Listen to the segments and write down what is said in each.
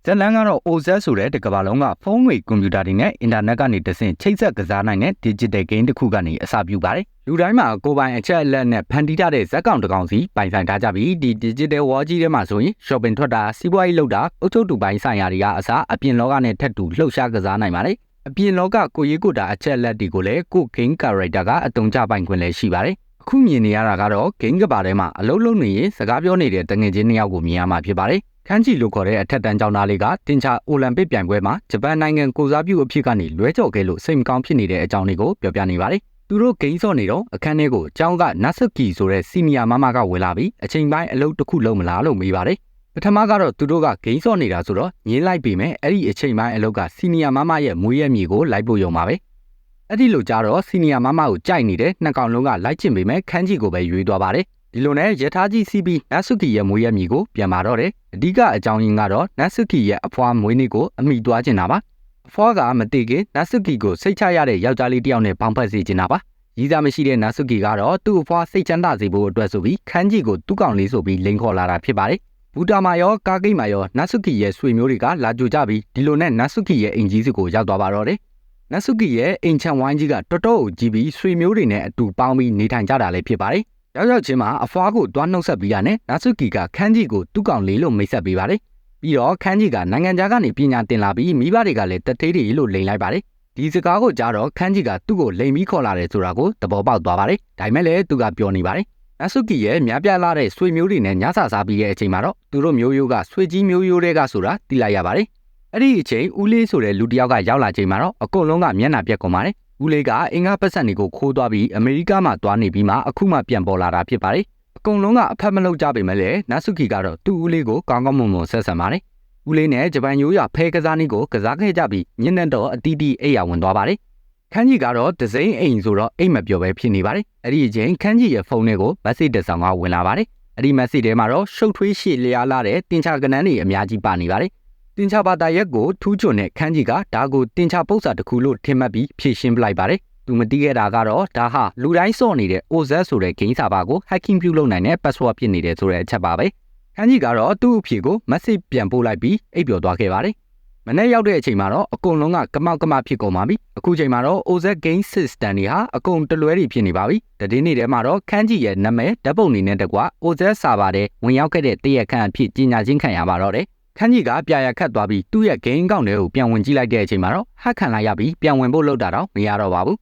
ဇက်လန်ကတော့ OZ ဆိုတဲ့တကမ္ဘာလုံးကဖုန်းတွေကွန်ပျူတာတွေနဲ့အင်တာနက်ကနေတဆင့်ချိတ်ဆက်ကစားနိုင်တဲ့ digital game တစ်ခုကနေအစပြုပါတယ်။လူတိုင်းမှာကိုယ်ပိုင်အချက်အလက်နဲ့ဖန်တီးထားတဲ့ဇက်ကောင်တစ်ကောင်စီပိုင်ဆိုင်ထားကြပြီးဒီ digital world ကြီးထဲမှာဆိုရင် shopping ထွက်တာစီးပွားရေးလုပ်တာအုပ်ချုပ်သူပိုင်းဆိုင်ရာတွေကအစားအပြင်လောကနဲ့ထပ်တူလှုပ်ရှားကစားနိုင်ပါတယ်။အပြင်လောကကိုရေးကိုတာအချက်အလက်တွေကိုလည်းကို game character ကအတုံးချပိုင်ခွင့်လည်းရှိပါတယ်။အခုမြင်နေရတာကတော့ game ကဘာထဲမှာအလုံးလုံးနေရင်စကားပြောနေတဲ့တငယ်ချင်းနှစ်ယောက်ကိုမြင်ရမှာဖြစ်ပါတယ်။ခန်းကြီးလို့ခေါ်တဲ့အထက်တန်းကျောင်းသားလေးကတင်ချာအိုလံပစ်ပြိုင်ပွဲမှာဂျပန်နိုင်ငံကိုစားပြုအဖြစ်ကနေလွဲချော်ခဲ့လို့စိတ်မကောင်းဖြစ်နေတဲ့အကြောင်းလေးကိုပြောပြနေပါတယ်။သူတို့ဂိမ်းစော့နေတော့အခန်းထဲကိုကျောင်းကနတ်ဆူကီဆိုတဲ့စီနီယာမမကဝင်လာပြီးအချိန်ပိုင်းအလုပ်တစ်ခုလုပ်မလားလို့မေးပါတယ်။ပထမကတော့သူတို့ကဂိမ်းစော့နေတာဆိုတော့ညင်းလိုက်ပြီးမယ်အဲ့ဒီအချိန်ပိုင်းအလုပ်ကစီနီယာမမရဲ့မွေးရမြေကိုလိုက်ဖို့ရုံပါပဲ။အဲ့ဒီလိုကြတော့စီနီယာမမကိုကြိုက်နေတဲ့နှစ်ကောင်လုံးကလိုက်ချင်ပေမဲ့ခန်းကြီးကိုပဲရွေးသွားပါတယ်။ဒီလိုနဲ့ရထားကြီးစီးပြီးနတ်ဆူကီရဲ့မွေးရမြေကိုပြန်มาတော့တယ်။အဓိကအကြောင်းရင်းကတော့နတ်ဆူကီရဲ့အဖွားမွေးနေ့ကိုအမိသွားချင်တာပါ။အဖွားကမတိခင်နတ်ဆူကီကိုစိတ်ချရတဲ့ယောက်ျားလေးတစ်ယောက်နဲ့ပေါင်းဖက်စေချင်တာပါ။ရည်စားမရှိတဲ့နတ်ဆူကီကတော့သူ့အဖွားစိတ်ချမ်းသာစေဖို့အတွက်ဆိုပြီးခန်းကြီးကိုသူ့ကောင်လေးဆိုပြီးလိန်ခေါ်လာတာဖြစ်ပါတယ်။ဘူတာမာရောကားကိတ်မာရောနတ်ဆူကီရဲ့ဆွေမျိုးတွေကလာကြိုကြပြီးဒီလိုနဲ့နတ်ဆူကီရဲ့အိမ်ကြီးစုကိုရောက်သွားပါတော့တယ်။နတ်ဆူကီရဲ့အိမ်ချမ်းဝိုင်းကြီးကတော်တော်ကိုကြီးပြီးဆွေမျိုးတွေနဲ့အတူပေါင်းပြီးနေထိုင်ကြတာလည်းဖြစ်ပါတယ်။ရောက်ချင်းမှာအဖွားကိုတွားနှုတ်ဆက်ပြီးရတယ်နတ်ဆူကီကခန်းကြီးကိုသူ့ကောင်လေးလို့မိတ်ဆက်ပေးပါတယ်ပြီးတော့ခန်းကြီးကနိုင်ငံခြားကနေပညာသင်လာပြီးမိဘတွေကလည်းတသေးတွေလို့လိန်လိုက်ပါတယ်ဒီစကားကိုကြားတော့ခန်းကြီးကသူ့ကိုလိန်ပြီးခေါ်လာတယ်ဆိုတာကိုသဘောပေါက်သွားပါတယ်ဒါပေမဲ့လည်းသူကပြောနေပါတယ်နတ်ဆူကီရဲ့များပြားလာတဲ့ဆွေမျိုးတွေနဲ့ညစာစားပြီးတဲ့အချိန်မှာတော့သူတို့မျိုးရိုးကဆွေကြီးမျိုးရိုးတွေကဆိုတာသိလိုက်ရပါတယ်အဲ့ဒီအချိန်ဦးလေးဆိုတဲ့လူတစ်ယောက်ကရောက်လာချိန်မှာတော့အကုန်လုံးကမျက်နှာပြက်ကုန်ပါတယ်ဦးလေးကအင်္ဂါပတ်စံတွေကိုခိုးသွားပြီးအမေရိကမှာသွားနေပြီးမှအခုမှပြန်ပေါ်လာတာဖြစ်ပါတယ်အကုန်လုံးကအဖက်မလုပ်ကြပေမဲ့လည်းနတ်ဆူကီကတော့သူ့ဦးလေးကိုကောင်းကောင်းမွန်မွန်ဆက်ဆံပါတယ်ဦးလေးနဲ့ဂျပန်ရိုးရဖဲကစားနည်းကိုကစားခဲ့ကြပြီးညနေတော့အတီးတီးအိယာဝင်သွားပါတယ်ခန်းကြီးကတော့ဒစိမ့်အိမ်ဆိုတော့အိမ်မပြောပဲဖြစ်နေပါတယ်အဲ့ဒီအချိန်ခန်းကြီးရဲ့ဖုန်းထဲကိုမက်ဆေ့တစ်ဆောင်ကဝင်လာပါတယ်အဲ့ဒီမက်ဆေ့ထဲမှာတော့ရှုပ်ထွေးရှည်လျားလာတဲ့တင်ချာကနန်းတွေအများကြီးပါနေပါတယ်တင်ချာဘာသာရက်ကိုထူးချွန်တဲ့ခန်းကြီးကဒါကိုတင်ချာပု္ပ္ပစာတစ်ခုလို့ထင်မှတ်ပြီးဖြည့်ရှင်းပလိုက်ပါတယ်သူမသိခဲ့တာကတော့ဒါဟာလူတိုင်းစော့နေတဲ့ OZ ဆိုတဲ့ဂိမ်းစာပါကို hacking ပြုလုပ်နိုင်တဲ့ password ဖြစ်နေတယ်ဆိုတဲ့အချက်ပါပဲခန်းကြီးကတော့သူ့အဖြေကို message ပြန်ပို့လိုက်ပြီးအိပ်ပျော်သွားခဲ့ပါတယ်မနေ့ရောက်တဲ့အချိန်မှာတော့အကုန်လုံးကကမောက်ကမဖြစ်ကုန်ပါပြီအခုချိန်မှာတော့ OZ game system တွေဟာအကုန်တလွဲတွေဖြစ်နေပါပြီတည်င်းနေ့ထဲမှာတော့ခန်းကြီးရဲ့နာမည်ဓာတ်ပုံတွေနဲ့တကွ OZ စာပါတဲ့ဝင်ရောက်ခဲ့တဲ့တရက်ခန့်အဖြစ်ကြီးညာချင်းခံရပါတော့တယ်ခန်းကြီးကပြရခတ်သွားပြီးသူ့ရဲ့ game အကောင့်တွေကိုပြန်ဝင်ကြည့်လိုက်တဲ့အချိန်မှာတော့ hack ခံလိုက်ရပြီးပြန်ဝင်ဖို့လုပ်တာတော့မရတော့ပါဘူး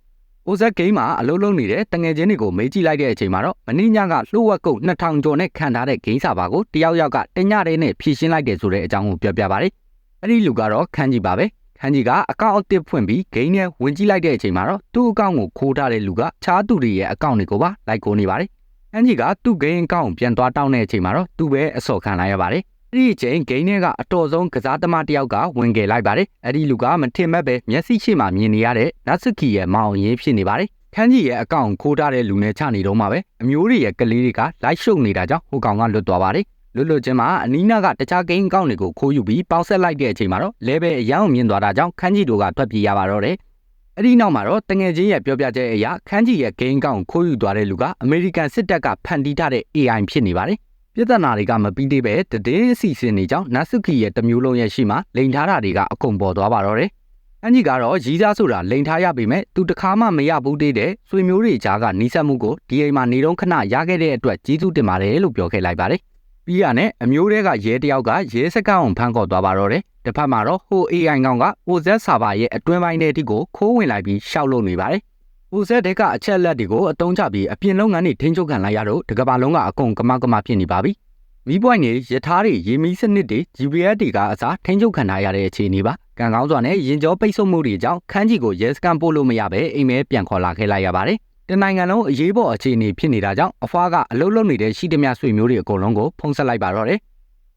OZ game မှာအလုံးလုံးနေတဲ့တငယ်ချင်းတွေကိုမေးကြည့်လိုက်တဲ့အချိန်မှာတော့မင်းညကလှုပ်ဝက်ကုတ်2000ကျော်နဲ့ခံထားတဲ့ဂိမ်းစာပါကိုတယောက်ယောက်ကတညတည်းနဲ့ဖြည့်ရှင်းလိုက်တယ်ဆိုတဲ့အကြောင်းကိုပြောပြပါတယ်။အဲ့ဒီလူကတော့ခန်းကြီးပါပဲ။ခန်းကြီးကအကောင့်အသစ်ဖွင့်ပြီးဂိမ်းနဲ့ဝင်ကြည့်လိုက်တဲ့အချိန်မှာတော့သူ့အကောင့်ကိုခိုးထားတဲ့လူကခြားသူတွေရဲ့အကောင့်တွေကိုပါလိုက်ခိုးနေပါတယ်။ခန်းကြီးကသူ့ဂိမ်းအကောင့်ပြန်သွားတောင်းတဲ့အချိန်မှာတော့သူပဲအစော်ခံလိုက်ရပါတယ်။အဲ့ဒီအချိန်ဂိမ်းထဲကအတော်ဆုံးကစားသမားတယောက်ကဝင်ခဲ့လိုက်ပါတယ်။အဲ့ဒီလူကမထင်မဲ့ပဲမျက်စိရှိမှမြင်နေရတဲ့နတ်ဆူကီရဲ့မောင်ရင်ဖြစ်နေပါတယ်ခန်းကြီးရဲ့အကောင့်ခိုးထားတဲ့လူနဲ့ချနေတော့မှပဲအမျိုးတွေရဲ့ကလေးတွေကလိုက်ရှုပ်နေတာကြောင့်ဟိုကောင်ကလွတ်သွားပါတယ်လွတ်ချင်းမှာအနီးနားကတခြားဂိမ်းအကောင့်တွေကိုခိုးယူပြီးပေါက်ဆက်လိုက်တဲ့အချိန်မှာတော့လဲပဲအယောင်မြင်သွားတာကြောင့်ခန်းကြီးတို့ကထွက်ပြေးရပါတော့တယ်အဲ့ဒီနောက်မှာတော့တငယ်ချင်းရဲ့ပြောပြချက်အရခန်းကြီးရဲ့ဂိမ်းအကောင့်ခိုးယူသွားတဲ့လူကအမေရိကန်စစ်တပ်ကဖန်တီးထားတဲ့ AI ဖြစ်နေပါတယ်ပြဿနာတွေကမပြီးသေးပဲတည်င်းအစီအစဉ်တွေကြောင့်နတ်ဆူကီရဲ့တမျိုးလုံးရဲ့ရှိမှာလိန်ထားတာတွေကအကုန်ပေါ်သွားပါတော့တယ်အန်ကြီးကတော့ရီးစားဆိုတာလိန်ထားရပေမဲ့သူတခါမှမရဘူးသေးတဲ့ဆွေမျိုးတွေကြားကနီးစပ်မှုကိုဒီအိမ်မှာနေတော့ခဏရခဲ့တဲ့အတွက်ကျေးဇူးတင်ပါတယ်လို့ပြောခဲ့လိုက်ပါတယ်။ပြီးရနဲ့အမျိုးတွေကရဲတယောက်ကရဲစခန်းအောင်ဖမ်းခေါ်သွားပါတော့တယ်။တစ်ဖက်မှာတော့ဟို AI ကောင်က OZ စာပါရဲ့အတွင်းပိုင်းထဲတိကိုခိုးဝင်လိုက်ပြီးရှောက်လုပ်နေပါတယ်။ OZ တဲ့ကအချက်လက်တွေကိုအတုံးချပြီးအပြင်လုပ်ငန်းတွေထိန်းချုပ်ခံလိုက်ရတော့တကဘာလုံးကအကုန်ကမောက်ကမဖြစ်နေပါပြီ။မီးပွိုင်းတွေရထားတွေရေမီးစနစ်တွေ GPS တွေကအစားထိန်းချုပ်ခံထားရတဲ့အခြေအနေပါကံကောင်းစွာနဲ့ရင်ကျော်ပိတ်ဆို့မှုတွေကြောင့်ခန်းကြီးကိုရဲစခန်းပို့လို့မရပဲအိမ်မဲပြန်ခေါ်လာခဲ့လိုက်ရပါတယ်တနိုင်ငံလုံးအရေးပေါ်အခြေအနေဖြစ်နေတာကြောင့်အဖွားကအလုပ်လုပ်နေတဲ့ရှိသမျှဆွေမျိုးတွေအကုန်လုံးကိုဖုံးဆက်လိုက်ပါတော့တယ်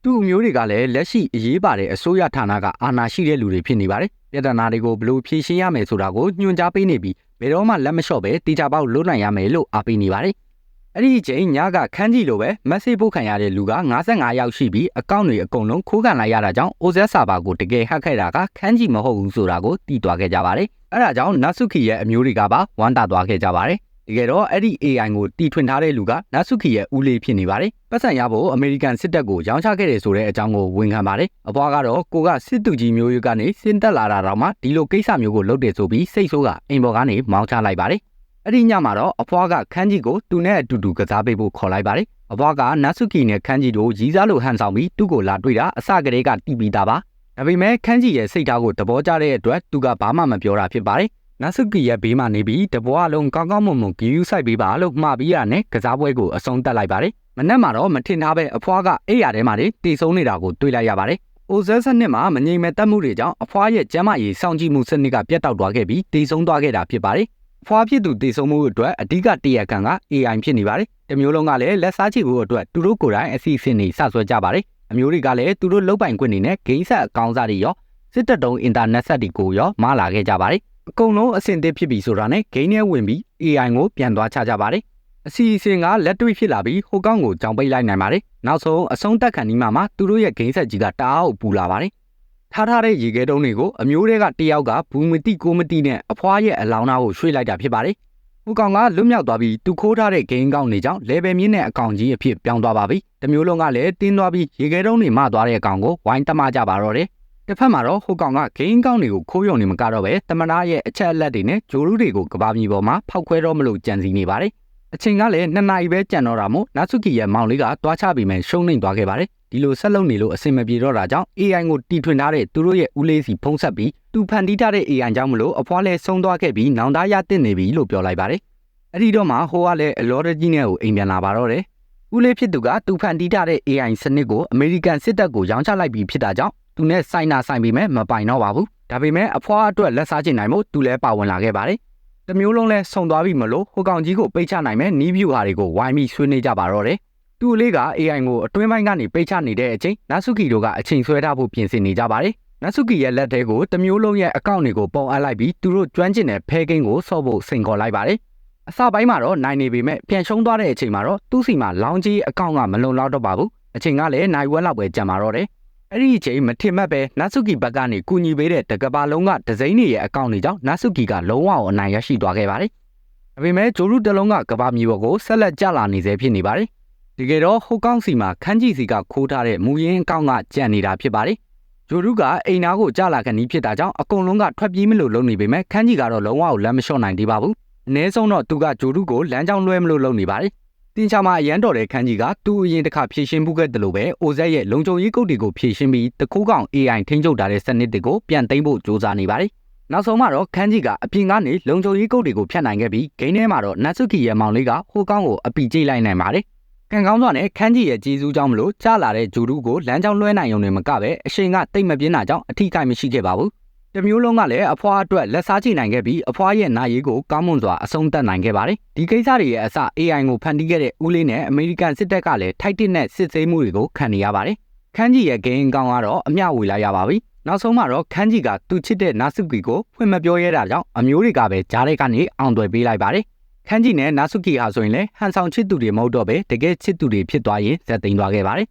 သူ့အမျိုးတွေကလည်းလက်ရှိအရေးပါတဲ့အစိုးရဌာနကအာဏာရှိတဲ့လူတွေဖြစ်နေပါတယ်ပြည်ထနာတွေကိုဘလို့ဖြေရှင်းရမယ်ဆိုတာကိုညွှန်ကြားပေးနေပြီးဘယ်တော့မှလက်မလျှော့ပဲတေချာပေါက်လုပ်နိုင်ရမယ်လို့အားပေးနေပါတယ်အဲ့ဒီအချိန်ညကခန်းကြီးလိုပဲမက်ဆေ့ပို့ခံရတဲ့လူက55ယောက်ရှိပြီးအကောင့်တွေအကုန်လုံးခိုးခံလိုက်ရတာကြောင့် OZ စာပါကိုတကယ်ဟက်ခဲ့တာကခန်းကြီးမဟုတ်ဘူးဆိုတာကိုသိသွားခဲ့ကြပါတယ်။အဲ့ဒါကြောင့်နတ်ဆူကီရဲ့အမျိုးတွေကပါဝမ်းတာသွားခဲ့ကြပါတယ်။ တကယ်တော့အဲ့ဒီ AI ကိုတီထွင်ထားတဲ့လူကနာဆုကီရဲ့ဦးလေးဖြစ်နေပါတယ်ပတ်စံရဖို့အမေရိကန်စစ်တပ်ကိုရောင်းချခဲ့တယ်ဆိုတဲ့အကြောင်းကိုဝန်ခံပါတယ်အဖွားကတော့ကိုကစစ်သူကြီးမျိုးရိုးကနေစင်တက်လာတာတော့မှဒီလိုကိစ္စမျိုးကိုလုပ်တယ်ဆိုပြီးစိတ်ဆိုးကအိမ်ပေါ်ကနေမောင်းချလိုက်ပါတယ်အဲ့ဒီညမှာတော့အဖွားကခန်းကြီးကိုသူနဲ့အတူတူကစားပေးဖို့ခေါ်လိုက်ပါတယ်အဖွားကနာဆုကီနဲ့ခန်းကြီးတို့ရီးစားလို့ဟန်ဆောင်ပြီးသူ့ကိုလာတွေ့တာအစကတည်းကတီးပြီးသားပါဒါပေမဲ့ခန်းကြီးရဲ့စိတ်ထားကိုသဘောကျတဲ့အတွက်သူကဘာမှမပြောတာဖြစ်ပါတယ်နာဆုကီရဲ့ဘေးမှာနေပြီးတပွားလုံးကောင်းကောင်းမွန်မွန်ဂီယူဆိုင်ပေးပါလို့မှားပြီးရနဲ့ကစားပွဲကိုအဆုံးသတ်လိုက်ပါတယ်မနက်မှာတော့မထင်ထားပဲအဖွားကအိယာထဲမှာတေဆုံးနေတာကိုတွေ့လိုက်ရပါတယ်အိုဇက်စနစ်မှာမငြိမ်မဲ့တက်မှုတွေကြောင့်အဖွားရဲ့ကျန်းမာရေးစောင့်ကြည့်မှုစနစ်ကပြတ်တောက်သွားခဲ့ပြီးတေဆုံးသွားခဲ့တာဖြစ်ပါတယ်အဖွားဖြစ်သူတေဆုံးမှုအတွက်အဓိကတရားခံက AI ဖြစ်နေပါတယ်တမျိုးလုံးကလည်းလက်စားချေဖို့အတွက်သူတို့ကိုယ်တိုင်အစီအစဉ်တွေစဆွဲကြပါတယ်အမျိုးတွေကလည်းသူတို့လုတ်ပိုင်ခွင့်တွေနဲ့ဂိမ်းဆက်အကောင်းစားတွေရောစစ်တပ်တုံးအင်တာနက်ဆက်တွေကိုရောမလာခဲ့ကြပါတယ်အကုန်လုံးအဆင်သင့်ဖြစ်ပြီဆိုတာနဲ့ဂိမ်းထဲဝင်ပြီး AI ကိုပြန်သွားချကြပါတယ်အစီအစဉ်ကလက်တွေ့ဖြစ်လာပြီးဟိုကောင်းကိုကြောင်ပိတ်လိုက်နိုင်ပါတယ်နောက်ဆုံးအဆုံးသက်ခံဒီမှာသူတို့ရဲ့ဂိမ်းဆက်ကြီးကတအားကိုပူလာပါတယ်ထားတဲ့ရေခဲတုံးတွေကိုအမျိုးတွေကတယောက်ကဘူးမတိကိုမတိနဲ့အဖွားရဲ့အလောင်းသားကိုရွှေ့လိုက်တာဖြစ်ပါတယ်ဟိုကောင်ကလွတ်မြောက်သွားပြီးသူခိုးထားတဲ့ဂိမ်းကောင်းတွေကြောင့်လေဗယ်မြင့်တဲ့အကောင်ကြီးအဖြစ်ပြောင်းသွားပါပြီတမျိုးလုံးကလည်းတင်းသွားပြီးရေခဲတုံးတွေမသွားတဲ့အကောင်ကိုဝိုင်းတမကြပါတော့တယ်တစ်ဖက်မှာတော့ဟိုကောင်ကဂိမ်းကောင်းတွေကိုခိုးရုံနေမကတော့ပဲတမနာရဲ့အချက်အလက်တွေနဲ့ဂျိုလူတွေကိုကဘာမြေပေါ်မှာဖောက်ခွဲတော့မလို့ကြံစီနေပါတယ်အချိန်ကလည်း2 နာရီပဲကြံတော့တာမို့နာဆုကီရဲ့မောင်လေးကတွားချပြီးမှရှုံးနေသွားခဲ့ပါတယ်ဒီလိုဆက်လုပ်နေလို့အဆင်မပြေတော့တာကြောင့် AI ကိုတီထွင်ထားတဲ့သူတို့ရဲ့ဦးလေးစီဖုံးဆက်ပြီးသူဖန်တီးထားတဲ့ AI ကြောင့်မလို့အဖွားလဲဆုံးသွားခဲ့ပြီးနောင်တရတင်နေပြီလို့ပြောလိုက်ပါတယ်အဲ့ဒီတော့မှဟိုကလည်းအလော်ဒကြီးနဲ့ကိုအိမ်ပြန်လာပါတော့တယ်ဦးလေးဖြစ်သူကသူဖန်တီးထားတဲ့ AI စနစ်ကိုအမေရိကန်စစ်တပ်ကိုရောင်းချလိုက်ပြီးဖြစ်တာကြောင့်သူနဲ့ဆိုင်နာဆိုင်ပြီးမဲ့မပိုင်တော့ပါဘူးဒါပေမဲ့အဖွားအတွက်လက်စားချင်နိုင်မို့သူလည်းပါဝင်လာခဲ့ပါတယ်တမျိုးလုံးလဲဆုံသွားပြီမလို့ဟိုကောင်ကြီးကိုပိတ်ချနိုင်မဲ့နီးဗျူဟာတွေကိုဝိုင်းပြီးဆွေးနွေးကြပါတော့တယ်သူ့လေးက AI ကိုအတွင်းပိုင်းကနေပိတ်ချနေတဲ့အချိန်နာဆုကီတို့ကအချိန်ဆွဲထားဖို့ပြင်ဆင်နေကြပါတယ်နာဆုကီရဲ့လက်ထဲကိုတမျိုးလုံးရဲ့အကောင့်တွေကိုပုံအပ်လိုက်ပြီးသူတို့ကျွမ်းကျင်တဲ့ဖဲကိန်းကိုဆော့ဖို့စိန်ခေါ်လိုက်ပါတယ်အစပိုင်းမှာတော့နိုင်နေပေမဲ့ပြန်ရှုံးသွားတဲ့အချိန်မှာတော့သူ့စီမှာလောင်းကြီးအကောင့်ကမလုံလောက်တော့ပါဘူးအချိန်ကလည်းနိုင်ဝက်လောက်ပဲကြံပါတော့တယ်အဲ့ဒီအချိန်မထင်မှတ်ပဲနာဆုကီဘက်ကနေကူညီပေးတဲ့တကဘာလုံးကဒဇိန်းတွေရဲ့အကောင့်တွေကြောင့်နာဆုကီကလုံးဝအနိုင်ရရှိသွားခဲ့ပါတယ်ဒါပေမဲ့ဂျိုရုတလုံးကကဘာမြေပေါ်ကိုဆက်လက်ကျလာနေစေဖြစ်နေပါတယ်တကယ်တော့ဟိုကောင်းစီမှာခန်းကြီးစီကခိုးထားတဲ့မူရင်းအကောင့်ကကြံနေတာဖြစ်ပါတယ်ဂျိုရုကအိမ်နာကိုကျလာခဏီးဖြစ်တာကြောင့်အကုန်လုံးကထွက်ပြေးမလို့လုပ်နေပေမဲ့ခန်းကြီးကတော့လုံးဝကိုလမ်းမလျှော့နိုင်သေးပါဘူးအနည်းဆုံးတော့သူကဂျိုရုကိုလမ်းကြောင်းလွှဲမလို့လုပ်နေပါတယ်တင်ချာမှာအရန်တော်တဲ့ခန်းကြီးကသူ့အရင်တစ်ခါဖြည့်ရှင်းမှုခဲ့တယ်လို့ပဲအိုဇက်ရဲ့လုံခြုံရေးကုတ်တွေကိုဖြည့်ရှင်းပြီးတခိုးကောင် AI ထိန်းချုပ်ထားတဲ့စနစ်တွေကိုပြန်သိမ်းဖို့ကြိုးစားနေပါတယ်နောက်ဆုံးမှာတော့ခန်းကြီးကအပြင်ကနေလုံခြုံရေးကုတ်တွေကိုဖျက်နိုင်ခဲ့ပြီးဂိမ်းထဲမှာတော့နာဆုကီရဲ့မောင်လေးကဟိုကောင်ကိုအပီကျိတ်လိုက်နိုင်ပါတယ်ကံကောင်းစွာနဲ့ခန်းကြီးရဲ့ကြီးစုကြောင့်မလို့ကြားလာတဲ့ဂျူရုကိုလမ်းကြောင်းလွှဲနိုင်ုံနဲ့မကပဲအချိန်ကတိတ်မပြင်းတာကြောင့်အထီးကိုက်မရှိခဲ့ပါဘူးတမျိုးလုံးကလည်းအဖွားအတွက်လက်စားချိနိုင်ခဲ့ပြီးအဖွားရဲ့နာရီကိုကောင်းမွန်စွာအဆုံးသတ်နိုင်ခဲ့ပါတယ်ဒီကိစ္စတွေရဲ့အစ AI ကိုဖန်တီးခဲ့တဲ့ဦးလေးနဲ့အမေရိကန်စစ်တပ်ကလည်းထိုက်တစ်နဲ့စစ်ဆေးမှုတွေကိုခံနေရပါတယ်ခန်းကြီးရဲ့ဂိမ်းကောင်ကတော့အမျှဝေလိုက်ရပါပြီနောက်ဆုံးမှာတော့ခန်းကြီးကသူ့ချစ်တဲ့နာဆုကီကိုဖွင့်မပြောရတာကြောင့်အမျိုးတွေကပဲကြားတဲ့ကနေအောင်သွယ်ပေးလိုက်ပါတယ်ခန်းကြီးနဲ့နာဆုကီဟာဆိုရင်လည်းဟန်ဆောင်ချစ်သူတွေမဟုတ်တော့ပဲတကယ်ချစ်သူတွေဖြစ်သွားရင်ဇက်သိမ်းသွားခဲ့ပါတယ်